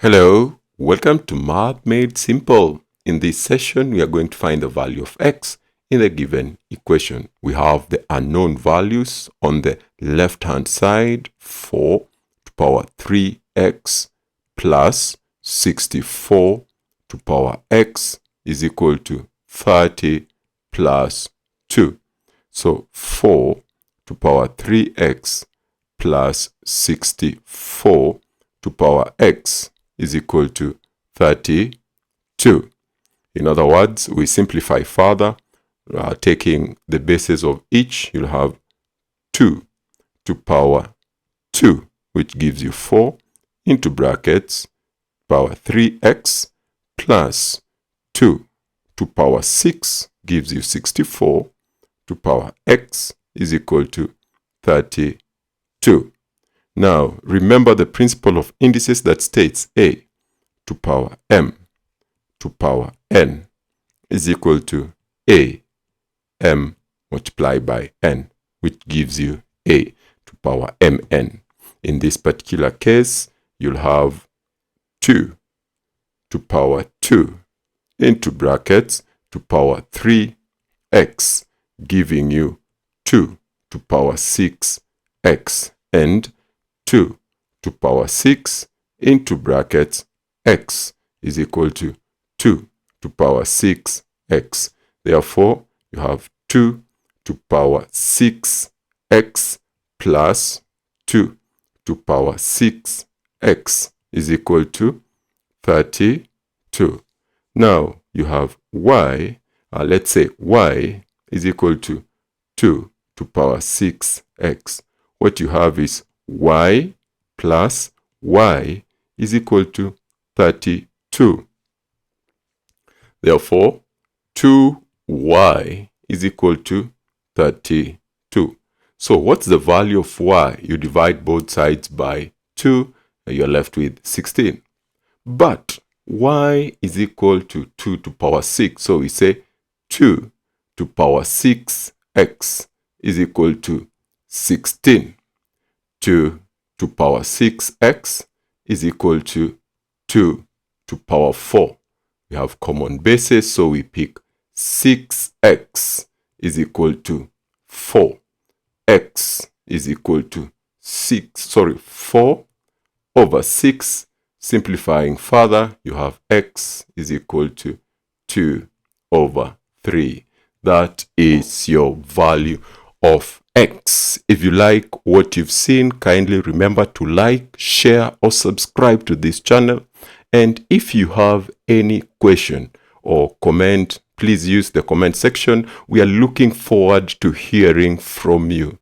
Hello, welcome to Math Made Simple. In this session, we are going to find the value of x in the given equation. We have the unknown values on the left-hand side, 4 to the power 3x plus 64 to the power x is equal to 30 plus 2. So 4 to the power 3x plus 64 to the power x is equal to 32. In other words, we simplify further, taking the bases of each, you'll have 2 to power 2, which gives you 4 into brackets power 3x plus 2 to power 6 gives you 64 to power x is equal to 32. Now, remember the principle of indices that states a to power m to power n is equal to a m multiplied by n, which gives you a to power mn. In this particular case, you'll have 2 to power 2 into brackets to power 3x, giving you 2 to power 6x, and 2 to power 6 into brackets x is equal to 2 to power 6x. Therefore, you have 2 to power 6x plus 2 to power 6x is equal to 32. Now, you have y, let's say y is equal to 2 to power 6x. What you have is y plus y is equal to 32. Therefore, 2y is equal to 32. So what's the value of y? You divide both sides by 2 and you're left with 16. But y is equal to 2 to power 6. So we say 2 to power 6x is equal to 16. 2 to power 6x is equal to 2 to power 4. We have common bases, so we pick 6x is equal to 4. X is equal to 4 over 6. Simplifying further, you have x is equal to 2 over 3. That is your value of x. If you like what you've seen, kindly remember to like, share, or subscribe to this channel. And if you have any question or comment, please use the comment section. We are looking forward to hearing from you.